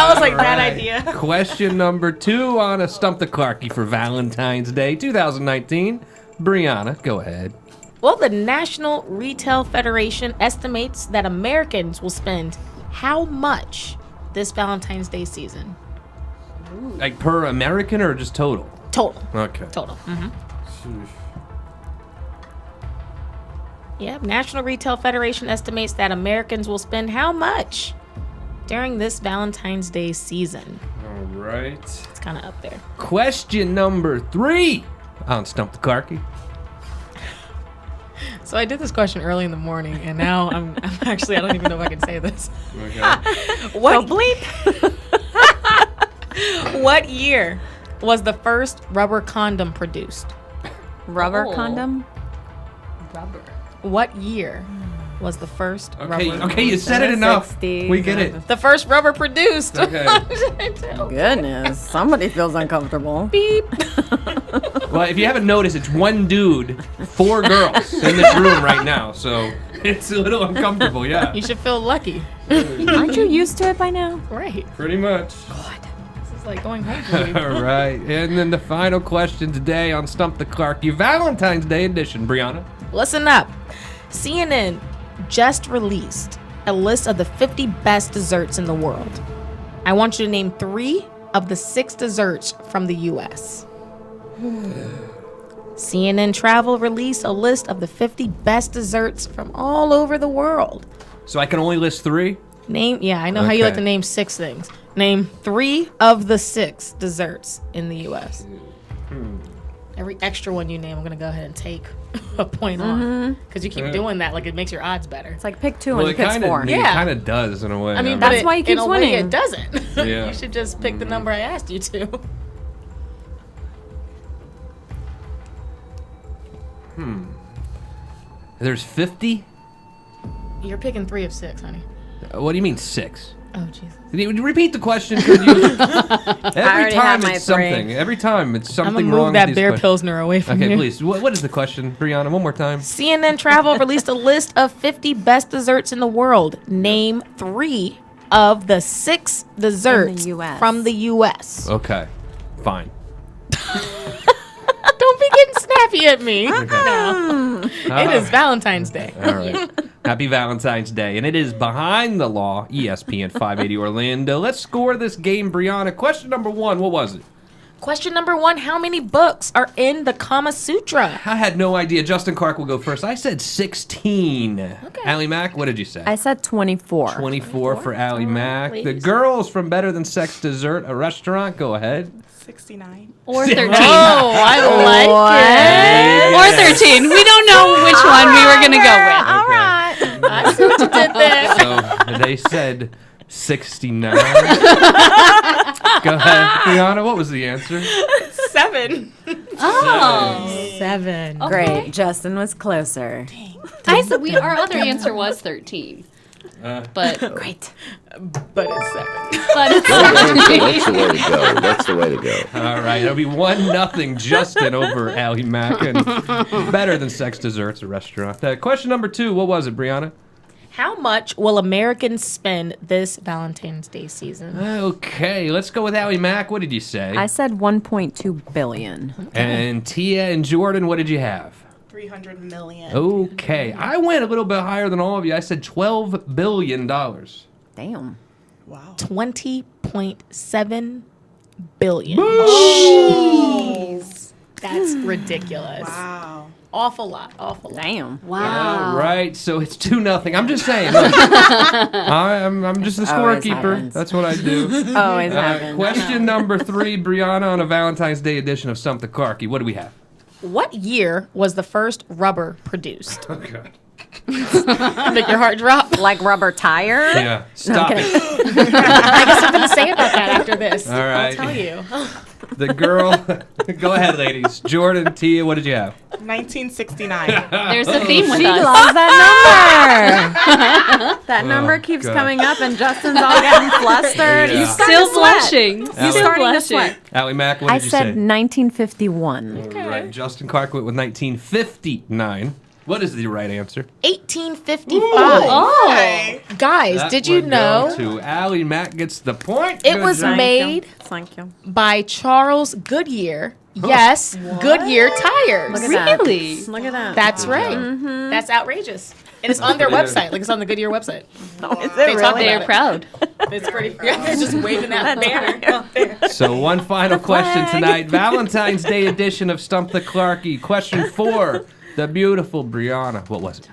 was like, bad idea. Question number 2 on a Stump the Clarky for Valentine's Day 2019. Brianna, go ahead. Well, the National Retail Federation estimates that Americans will spend how much this Valentine's Day season? Like per American or just total? Total. Okay. Total. Yep. National Retail Federation estimates that Americans will spend how much during this Valentine's Day season? All right. It's kind of up there. Question number 3 on Stump the Clarky. So I did this question early in the morning, and now I'm actually, I don't even know if I can say this. Okay. What bleep? What year was the first rubber condom produced? Rubber Oh. condom? Rubber. What year was the first Okay, rubber? okay, you said it the enough. 60s. We get it. The first rubber produced. Okay. Goodness, somebody feels uncomfortable. Beep. Well, if you haven't noticed, it's one dude, 4 girls in this room right now, so it's a little uncomfortable, yeah. You should feel lucky. Aren't you used to it by now? Right. Pretty much. This is like going home for you. All right, and then the final question today on Stump the Clarky Valentine's Day edition, Brianna. Listen up. CNN just released a list of the 50 best desserts in the world. I want you to name 3 of the 6 desserts from the U.S. CNN Travel released a list of the 50 best desserts from all over the world. So I can only list 3? I know how you like Okay. to name 6 things. Name 3 of the 6 desserts in the U.S. Every extra one you name, I'm going to go ahead and take a point on. Because you keep doing that, like it makes your odds better. It's like pick 2 Well, and it he picks kind of 4. Yeah. does in a way. I mean, That's but why he in keeps a way winning. it doesn't. Yeah. You should just pick the number I asked you to. There's 50? You're picking 3 of 6, honey. What do you mean 6? Oh, Jesus. Would you repeat the question? Could you? Every already time have my it's three. something. Every time it's I'm something going to wrong move that with these bear questions. Pilsner away from Okay, you. please. What is the question, Brianna? One more time. CNN Travel released a list of 50 best desserts in the world. Name 3 of the 6 desserts US. from the U.S. Okay, fine. Don't be getting snappy at me. No. Ah. It is Valentine's Day. All right. Happy Valentine's Day. And it is Behind the Law, ESPN 580 Orlando. Let's score this game, Brianna. Question number 1, what was it? Question number 1, how many books are in the Kama Sutra? I had no idea. Justin Clark will go first. I said 16. Okay. Allie Mack, what did you say? I said 24. 24 for Allie Mack. The ladies. girls from Better Than Sex Dessert, a restaurant, go ahead. 69. Or 13. Oh, I like Or 13. We don't know which one we were going to go with. All right. I see what you did there. So they said 69. Go ahead. Brianna, what was the answer? 7. Oh. 7. Great. Justin was closer. I said our other answer was 13. But Great. But it's 7. but it's That's the way to go. That's the way to go. All right, it'll be 1-0 Justin over Allie Mack and Better Than Sex Desserts, a restaurant. Question number 2, what was it, Brianna? How much will Americans spend this Valentine's Day season? Okay, let's go with Allie Mack. What did you say? I said 1.2 billion. And Tia and Jordan, what did you have? 300 million. Okay, I went a little bit higher than all of you. I said $12 billion. Damn. Wow. 20.7 billion. That's ridiculous. Wow. Awful lot. Damn. wow. All right, so it's 2-0. I'm just saying. Look, I'm just the Always scorekeeper. happens. That's what I do. Always happens. Question number 3, Brianna, on a Valentine's Day edition of Stump the Clarky. What do we have? What year was the first rubber produced? Oh, God. Make your heart drop. Like rubber tire? Yeah, stop kidding. it. I guess I'm going to say about that after this. All right. I'll tell you. The girl. Go ahead, ladies. Jordan, Tia, what did you have? 1969. There's a theme with She us. loves that number. That number keeps God. coming up, and Justin's all getting flustered. Yeah. You Still starting to sweat. blushing. You Allie. starting to sweat. Allie Mack, what I did you said say? 1951. All right, Justin Clark went with 1959. What is the right answer? 1855. Oh. Guys, That did you would know go to Allie Mack gets the point. it Good was job. made Thank you. by Charles Goodyear? Yes, Goodyear tires. Look at that. Really? Look at that. That's right. Mm-hmm. That's outrageous. And it's on their website. Like it's on the Goodyear website. Is They it talk really? They're about it. proud. It's pretty. Yeah, they're just waving that banner out there. So one final question flag. tonight. Valentine's Day edition of Stump the Clarky. Question 4. The beautiful Brianna. What was it?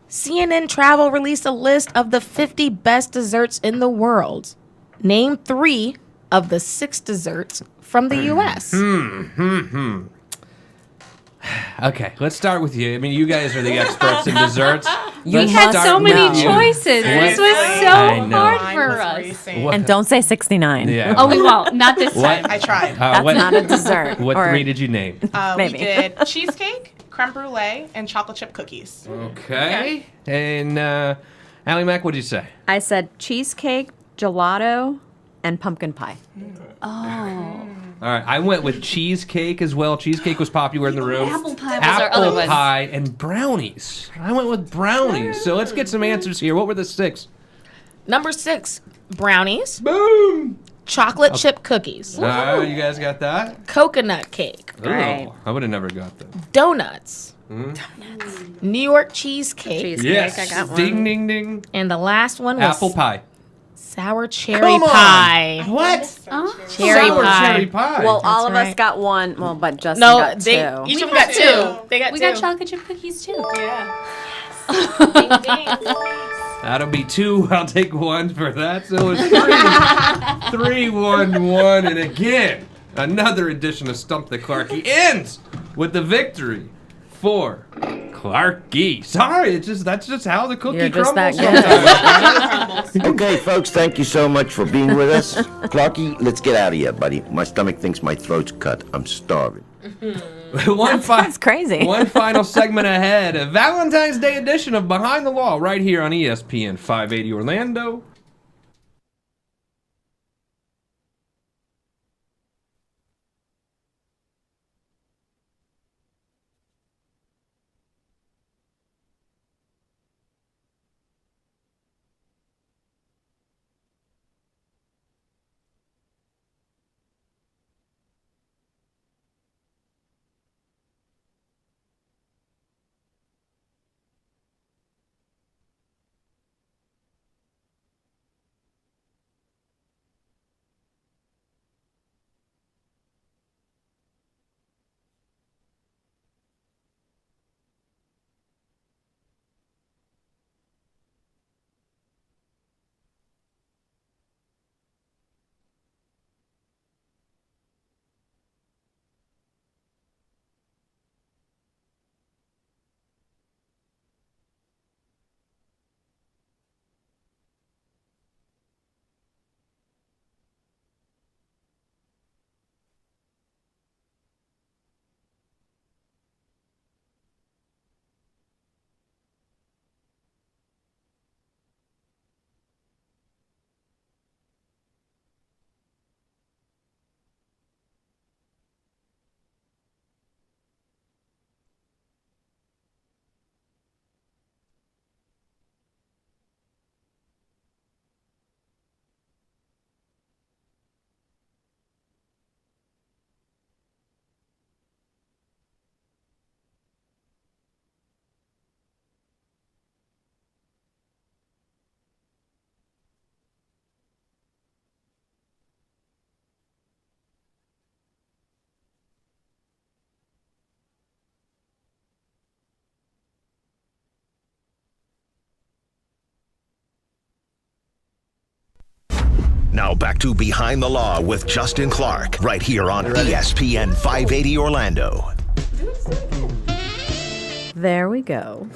CNN Travel released a list of the 50 best desserts in the world. Name 3 of the 6 desserts from the U.S. Okay, let's start with you. I mean, you guys are the experts in desserts. You Let's had must so many know. choices. This was I so know. hard Mine for was us. racing. What- And don't say 69. Yeah. Oh, we won't. Not this time. I tried. That's what, not a dessert. what or 3 did you name? Maybe. We did cheesecake, creme brulee, and chocolate chip cookies. Okay. And Allie Mack, what did you say? I said cheesecake, gelato, and pumpkin pie. Oh. All right, I went with cheesecake as well. Cheesecake was popular in the room. Apple pie was our other Apple one. pie and brownies. I went with brownies. So let's get some answers here. What were the 6? Number 6, brownies, Boom! chocolate chip cookies, All right, you guys got that? coconut cake, Right. Oh, I would have never got that. donuts, New York cheesecake, Cheesecake, Yes. I got one. Ding, ding, ding. and the last one was Apple pie. sour cherry Come on. pie. What? Oh. Cherry Sour pie. cherry pie. Well, all of us right. got one. Well, but Justin No, got they two. each of them got 2. They got We 2. got chocolate chip cookies too. Yeah. That'll be 2. I'll take 1 for that. So it's 3, 1, 1. And again, another edition of Stump the Clarky ends with the victory for Clarky. Sorry, that's just how the cookie You're just crumbles that good. sometimes. Okay, folks, thank you so much for being with us. Clarky, let's get out of here, buddy. My stomach thinks my throat's cut. I'm starving. That's crazy. One final segment ahead. A Valentine's Day edition of Behind the Law right here on ESPN 580 Orlando. Now back to Behind the Law with Justin Clark, right here on ESPN 580 Orlando. There we go.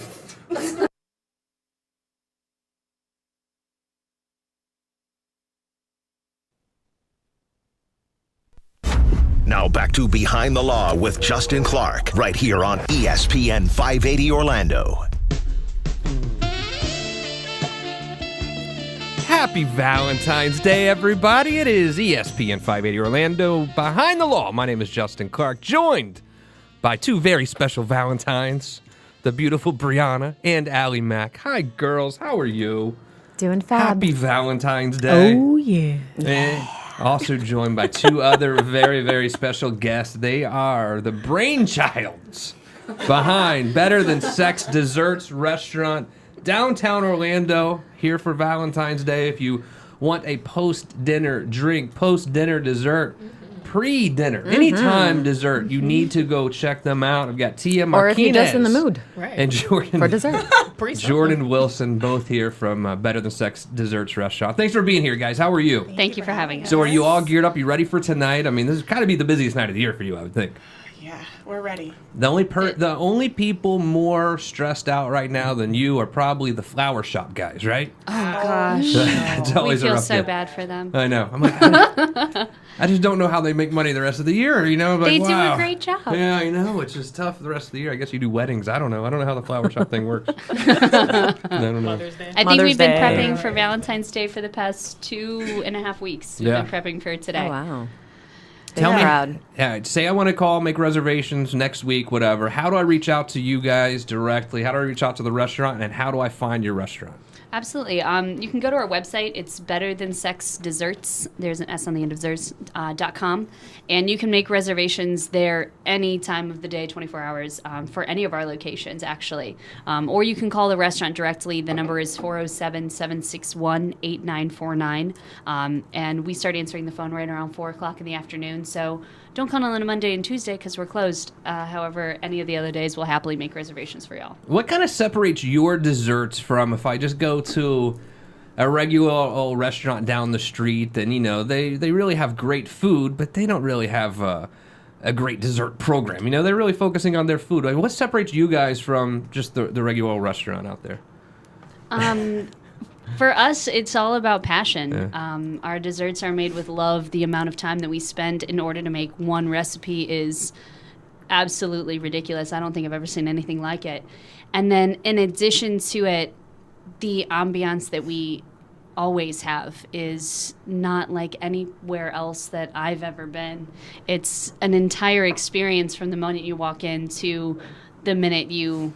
Now back to Behind the Law with Justin Clark, right here on ESPN 580 Orlando. Happy Valentine's Day, everybody. It is ESPN 580 Orlando, Behind the Law. My name is Justin Clark, joined by two very special Valentines, the beautiful Brianna and Allie Mack. Hi, girls. How are you? Doing fab. Happy Valentine's Day. Oh, yeah. And also joined by two other very, very special guests. They are the brainchilds behind Better Than Sex Desserts Restaurant, downtown Orlando, here for Valentine's Day. If you want a post-dinner drink, post-dinner dessert, pre-dinner, anytime dessert, you need to go check them out. I've got Tia Martinez. Or if you're just in the mood and Jordan for dessert. Jordan Wilson, both here from Better Than Sex Desserts Restaurant. Thanks for being here, guys. How are you? Thank you for having us. So are you all geared up? You ready for tonight? I mean, this is kind of be the busiest night of the year for you, I would think. Yeah, we're ready. The only people more stressed out right now than you are probably the flower shop guys, right? Oh, gosh. It's We always a feel rough so day. bad for them. I know. I'm like, I just don't know how they make money the rest of the year. You know, like, They do wow. a great job. Yeah, I know. It's just tough the rest of the year. I guess you do weddings. I don't know. I don't know how the flower shop thing works. I don't know. Mother's Day. I think Mother's we've been Day. prepping for Valentine's Day for the past 2.5 weeks. We've Yeah. been prepping for today. Oh, wow. Tell me, Proud. say I want to call, make reservations next week, whatever. How do I reach out to you guys directly? How do I reach out to the restaurant, and how do I find your restaurant? Absolutely. You can go to our website. It's Better Than Sex Desserts. There's an S on the end of desserts, .com. And you can make reservations there any time of the day, 24 hours, for any of our locations, actually. Or you can call the restaurant directly. The number is 407-761-8949. And we start answering the phone right around 4 o'clock in the afternoon. So don't come on a Monday and Tuesday because we're closed. However, any of the other days, we'll happily make reservations for y'all. What kind of separates your desserts from if I just go to a regular old restaurant down the street and, you know, they really have great food, but they don't really have a great dessert program. You know, they're really focusing on their food. Like, what separates you guys from just the regular old restaurant out there? For us, it's all about passion. Yeah. Our desserts are made with love. The amount of time that we spend in order to make one recipe is absolutely ridiculous. I don't think I've ever seen anything like it. And then in addition to it, the ambiance that we always have is not like anywhere else that I've ever been. It's an entire experience from the moment you walk in to the minute you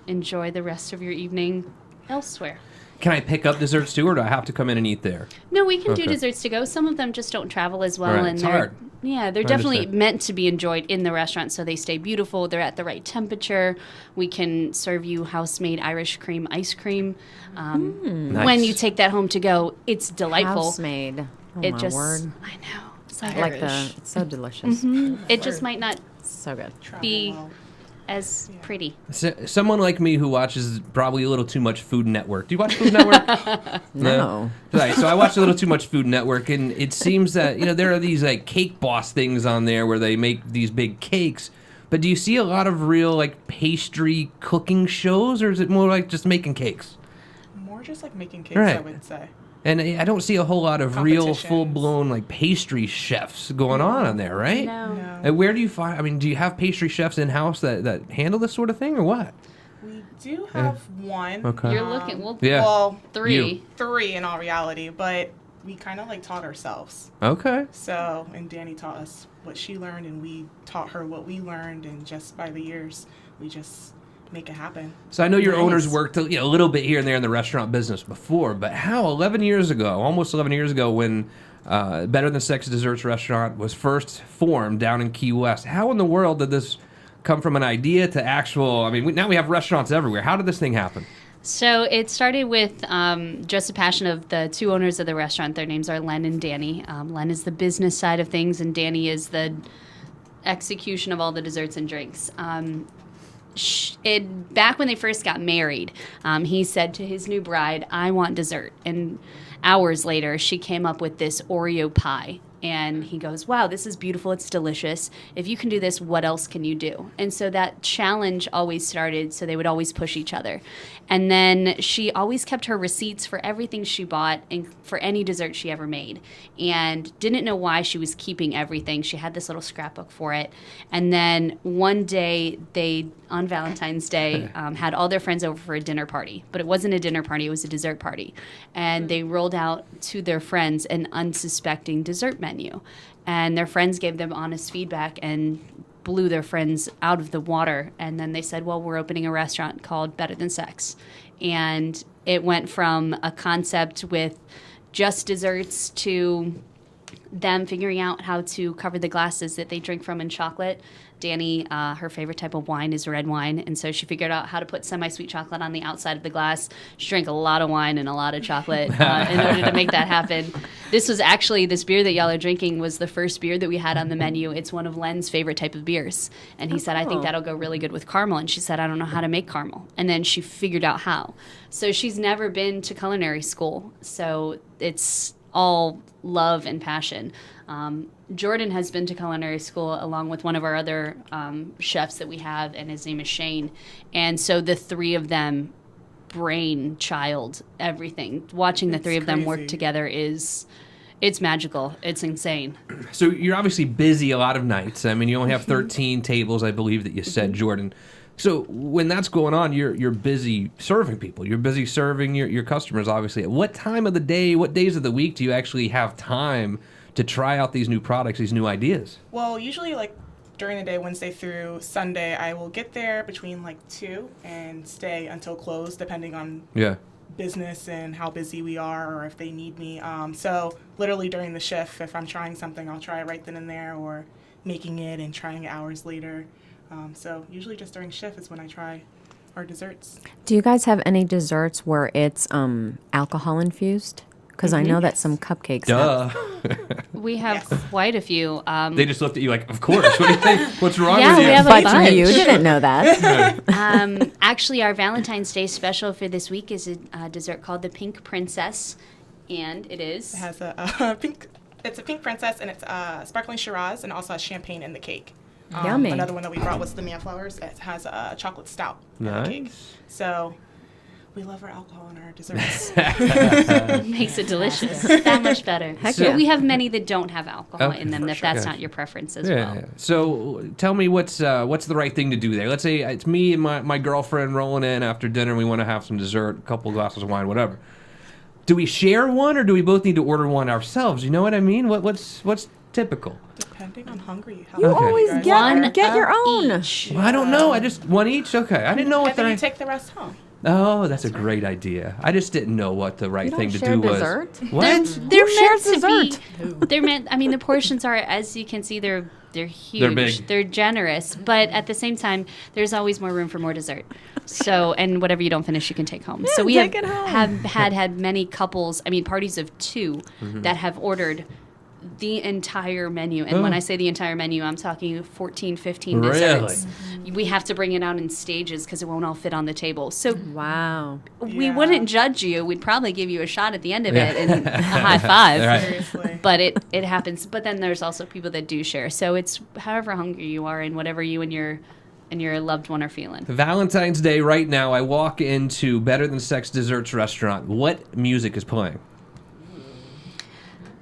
enjoy the rest of your evening elsewhere. Can I pick up desserts too, or do I have to come in and eat there? No, we can do Okay. desserts to go. Some of them just don't travel as well, Right. and It's they're hard. they're I definitely understand. meant to be enjoyed in the restaurant, so they stay beautiful. They're at the right temperature. We can serve you house-made Irish cream ice cream. Nice. When you take that home to go, it's delightful. House-made. Oh, It my just, word. I know, it's I like like the, it's so delicious. it just might not So good. be as pretty. Someone like me who watches probably a little too much Food Network. Do you watch Food Network? No. Right, so I watch a little too much Food Network, and it seems that, you know, there are these like cake boss things on there where they make these big cakes. But do you see a lot of real like pastry cooking shows, or is it more like just making cakes? More just like making cakes, I Right. would say. And I don't see a whole lot of real Competitions. full-blown like pastry chefs going on there, right? No. And where do you find? I mean, do you have pastry chefs in house that handle this sort of thing, or what? We do have one. Okay. You're looking, well, Yeah. Well, 3. You. 3 in all reality, but we kind of like taught ourselves. Okay. So, and Danny taught us what she learned, and we taught her what we learned, and just by the years, we just make it happen. So I know your Nice. owners worked a little bit here and there in the restaurant business before, but how 11 years ago, almost 11 years ago, when Better Than Sex Desserts Restaurant was first formed down in Key West, how in the world did this come from an idea to actual? I mean, now we have restaurants everywhere. How did this thing happen? So it started with just a passion of the two owners of the restaurant. Their names are Len and Danny. Len is the business side of things, and Danny is the execution of all the desserts and drinks. Back when they first got married, he said to his new bride, "I want dessert." And hours later, she came up with this Oreo pie. And he goes, wow, this is beautiful. It's delicious. If you can do this, what else can you do? And so that challenge always started, so they would always push each other. And then she always kept her receipts for everything she bought and for any dessert she ever made. And didn't know why she was keeping everything. She had this little scrapbook for it. And then one day, they, on Valentine's Day, had all their friends over for a dinner party. But it wasn't a dinner party. It was a dessert party. And they rolled out to their friends an unsuspecting dessert menu. And their friends gave them honest feedback and blew their friends out of the water. And then they said, well, we're opening a restaurant called Better Than Sex. And it went from a concept with just desserts to them figuring out how to cover the glasses that they drink from in chocolate. Danny, her favorite type of wine is red wine, and so she figured out how to put semi-sweet chocolate on the outside of the glass. She drank a lot of wine and a lot of chocolate in order to make that happen. This was actually, this beer that y'all are drinking was the first beer that we had on the menu. It's one of Len's favorite type of beers. And he said, I think that'll go really good with caramel. And she said, I don't know how to make caramel. And then she figured out how. So she's never been to culinary school. So it's all love and passion. Jordan has been to culinary school along with one of our other chefs that we have, and his name is Shane. And so the three of them brainchild everything. Watching the three of them work together it's magical. It's insane. So you're obviously busy a lot of nights. I mean, you only have 13 tables, I believe that you said, Jordan. So when that's going on, you're busy serving people. You're busy serving your customers, obviously. At what time of the day, what days of the week do you actually have time to try out these new products, these new ideas? Well, usually like during the day, Wednesday through Sunday, I will get there between like 2 and stay until close, depending on business and how busy we are or if they need me. So literally during the shift, if I'm trying something, I'll try it right then and there, or making it and trying it hours later. So usually just during shift is when I try our desserts. Do you guys have any desserts where it's alcohol infused? Because I know that some cupcakes have. We have quite a few. They just looked at you like, of course. What do you think? What's wrong with you? We have a But bunch. you didn't know that. Actually, our Valentine's Day special for this week is a dessert called the Pink Princess, and it is. It has a pink. It's a pink princess, and it's sparkling Shiraz, and also has champagne in the cake. Yummy. Another one that we brought was the Mayflowers. It has a chocolate stout in the cake. So we love our alcohol and our desserts. It makes it delicious. That much better. yeah. We have many that don't have alcohol in them, if that's not your preference as well. Yeah. So tell me what's the right thing to do there? Let's say it's me and my girlfriend rolling in after dinner. We want to have some dessert, a couple glasses of wine, do we share one, or do we both need to order one ourselves? You know what I mean? What's typical? Depending on hungry. How You hungry always guys get are. get your own. Each. Well, I don't know. I just one each. Okay, I didn't know what And then the you take the rest home. Oh, that's a great idea. I just didn't know what the right You thing don't to share do dessert? was. What? They're Who meant shares to be. dessert? They're meant. I mean, the portions are, as you can see, they're huge. They're big. They're generous, but at the same time, there's always more room for more dessert. So, and whatever you don't finish, you can take home. So we take it home. have had many couples. I mean, parties of 2 that have ordered the entire menu. And when I say the entire menu, I'm talking 14, 15 desserts. We have to bring it out in stages because it won't all fit on the table. So Wow. we wouldn't judge you. We'd probably give you a shot at the end of it and a high five. Right. Seriously. But it happens. But then there's also people that do share. So it's however hungry you are and whatever you and your loved one are feeling. Valentine's Day right now, I walk into Better Than Sex Desserts restaurant. What music is playing?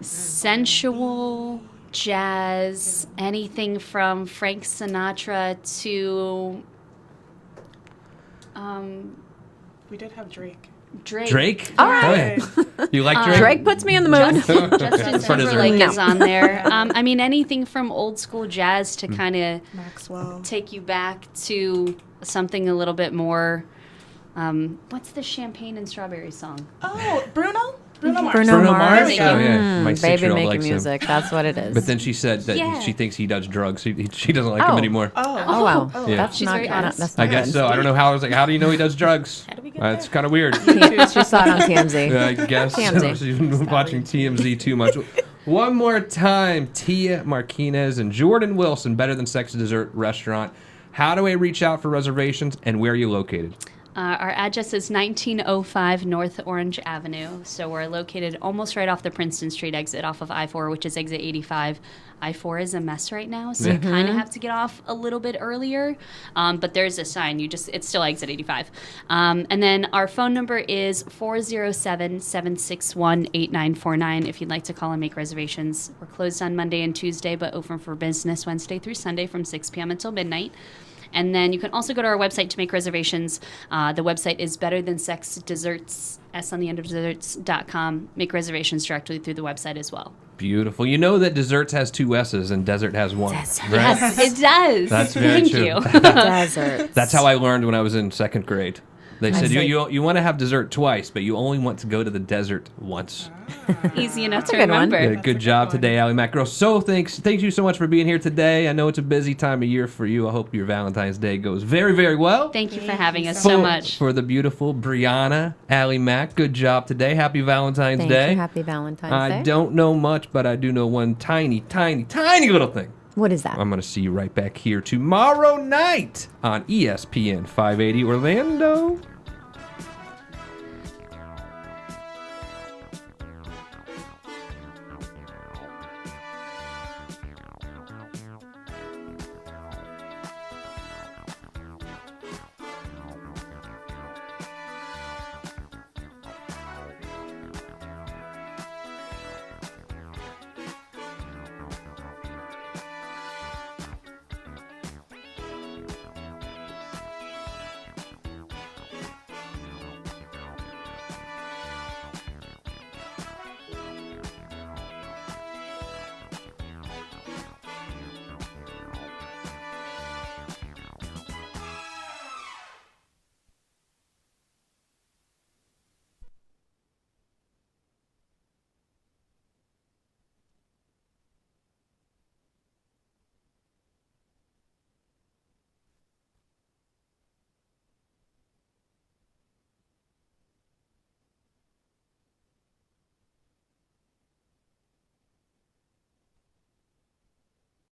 Sensual, jazz, anything from Frank Sinatra to We did have Drake. Drake? All right. Go ahead. You like Drake? Drake puts me in the mood. Justin For dessert. Timberlake No. is on there. I mean, anything from old school jazz to kind of Maxwell. take you back to something a little bit more. What's the champagne and strawberry song? Oh, Bruno? Bruno Mars. Bruno Bruno Mars. Mars? Oh, yeah. My Baby 6-year-old making likes him. music. That's what it is. But then she said that Yeah. she thinks he does drugs. She doesn't like him Oh. anymore. Oh wow. Oh. Yeah. That's She's not very honest. that's I not guess good. so. I don't know how. I was like, how do you know he does drugs? How do we get It's there? kind of weird. She saw it on TMZ. I guess TMZ. she's been watching TMZ too much. One more time, Tia Marquinez and Jordan Wilson, Better Than Sex Dessert Restaurant. How do I reach out for reservations, and where are you located? Our address is 1905 North Orange Avenue. So we're located almost right off the Princeton Street exit off of I-4, which is exit 85. I-4 is a mess right now, so you kind of have to get off a little bit earlier. But there's a sign. It's still exit 85. And then our phone number is 407-761-8949 if you'd like to call and make reservations. We're closed on Monday and Tuesday, but open for business Wednesday through Sunday from 6 p.m. until midnight. And then you can also go to our website to make reservations. The website is Better Than Sex Desserts, S on the end of desserts.com. Make reservations directly through the website as well. Beautiful. You know that desserts has 2 S's and desert has 1. Desert. Right? Yes, it does. That's very Thank true. you. Desert. That's how I learned when I was in 2nd grade. They said you want to have dessert twice, but you only want to go to the desert once. Easy enough to a good one. remember. Yeah, good job today, Allie Mac. Girl, so thank you so much for being here today. I know it's a busy time of year for you. I hope your Valentine's Day goes very, very well. Thank you for having us so much. For the beautiful Brianna, Allie Mac, good job today. Happy Valentine's Thank Day. you. Happy Valentine's Day. I don't know much, but I do know one tiny, tiny, tiny little thing. What is that? I'm going to see you right back here tomorrow night on ESPN 580 Orlando.